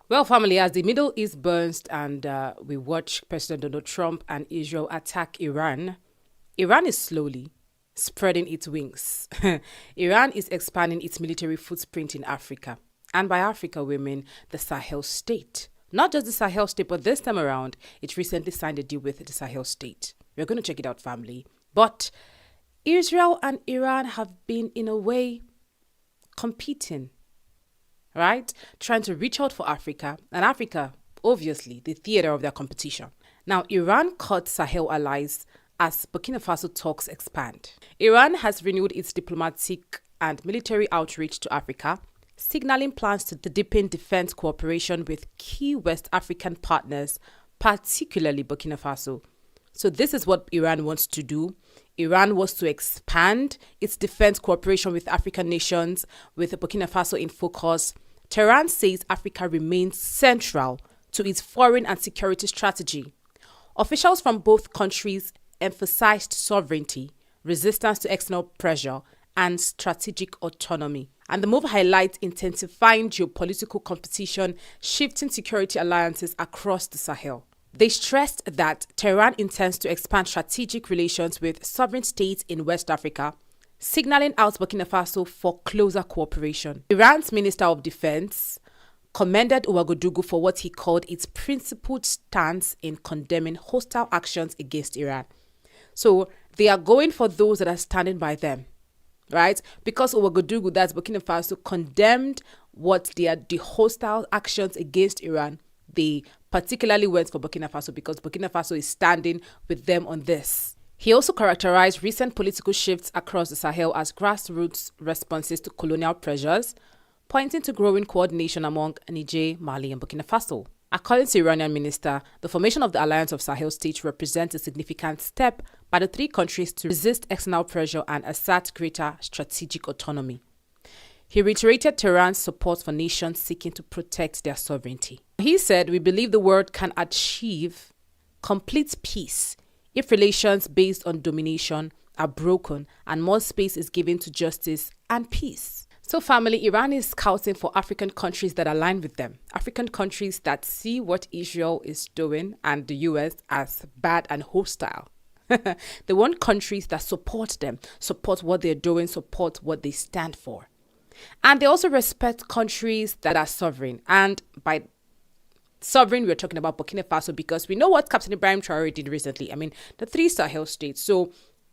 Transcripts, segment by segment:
Well, family, as the Middle East burns and we watch President Donald Trump and Israel attack Iran, Iran is slowly spreading its wings. Iran is expanding its military footprint in Africa. And by Africa, we mean the Sahel state. Not just the Sahel state, but this time around, it recently signed a deal with the Sahel state. We're going to check it out, family. But Israel and Iran have been, in a way, competing, right? Trying to reach out for Africa, and Africa, obviously, the theater of their competition. Now, Iran caught Sahel allies as Burkina Faso talks expand. Iran has renewed its diplomatic and military outreach to Africa, signaling plans to deepen defense cooperation with key West African partners, particularly Burkina Faso. So this is what Iran wants to do. Iran wants to expand its defense cooperation with African nations, with Burkina Faso in focus. Tehran says Africa remains central to its foreign and security strategy. Officials from both countries emphasized sovereignty, resistance to external pressure, and strategic autonomy. And the move highlights intensifying geopolitical competition, shifting security alliances across the Sahel. They stressed that Tehran intends to expand strategic relations with sovereign states in West Africa, signaling out Burkina Faso for closer cooperation. Iran's Minister of Defense commended Ouagadougou for what he called its principled stance in condemning hostile actions against Iran. So they are going for those that are standing by them, right? Because Ouagadougou, that's Burkina Faso, condemned the hostile actions against Iran. They particularly went for Burkina Faso because Burkina Faso is standing with them on this. He also characterized recent political shifts across the Sahel as grassroots responses to colonial pressures, pointing to growing coordination among Niger, Mali, and Burkina Faso. According to Iranian minister, the formation of the Alliance of Sahel States represents a significant step by the three countries to resist external pressure and assert greater strategic autonomy. He reiterated Tehran's support for nations seeking to protect their sovereignty. He said, "We believe the world can achieve complete peace if relations based on domination are broken and more space is given to justice and peace." So family, Iran is scouting for African countries that align with them. African countries that see what Israel is doing and the US as bad and hostile. They want countries that support them, support what they're doing, support what they stand for. And they also respect countries that are sovereign. And by sovereign, we're talking about Burkina Faso because we know what Captain Ibrahim Traoré did recently. I mean, the three Sahel states. So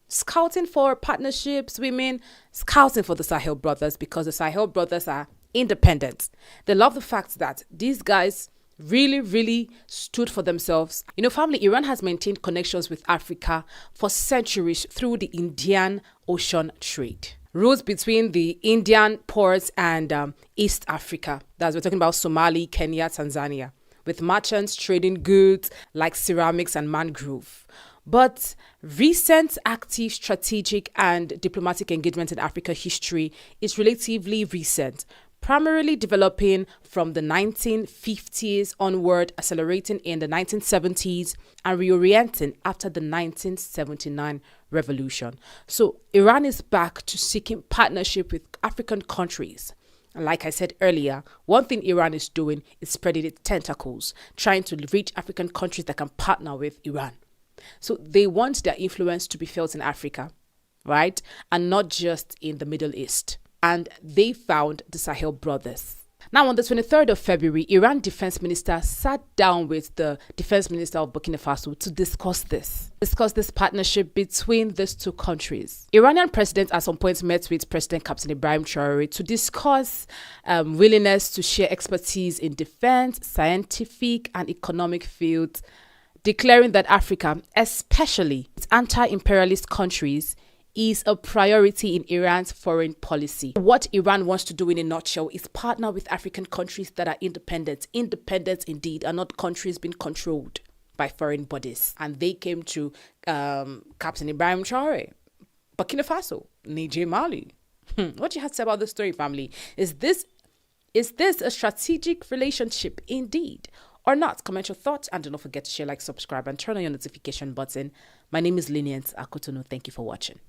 scouting for partnerships, women, scouting for the Sahel brothers because the Sahel brothers are independent. They love the fact that these guys really stood for themselves. You know, family, Iran has maintained connections with Africa for centuries through the Indian Ocean trade. Routes between the Indian ports and East Africa. That's we're talking about Somali, Kenya, Tanzania, with merchants trading goods like ceramics and mangrove. But recent active strategic and diplomatic engagement in Africa history is relatively recent, primarily developing from the 1950s onward, accelerating in the 1970s and reorienting after the 1979 revolution. So Iran is back to seeking partnership with African countries. And like I said earlier, one thing Iran is doing is spreading its tentacles, trying to reach African countries that can partner with Iran. So they want their influence to be felt in Africa, right? And not just in the Middle East. And they found the Sahel brothers. Now, on the 23rd of February, Iran defense minister sat down with the defense minister of Burkina Faso to discuss this partnership between these two countries. Iranian president at some point met with President Captain Ibrahim Traoré to discuss willingness to share expertise in defense, scientific, and economic fields, declaring that Africa, especially its anti-imperialist countries, is a priority in Iran's foreign policy. What Iran wants to do in a nutshell is partner with African countries that are independent indeed, and not countries being controlled by foreign bodies. And they came to Captain Ibrahim Traoré, Burkina Faso, Niger, Mali. What do you have to say about this story, family? Is this a strategic relationship indeed or not? Comment your thoughts and do not forget to share, like, subscribe, and turn on your notification button. My name is Lynient Akotonou. Thank you for watching.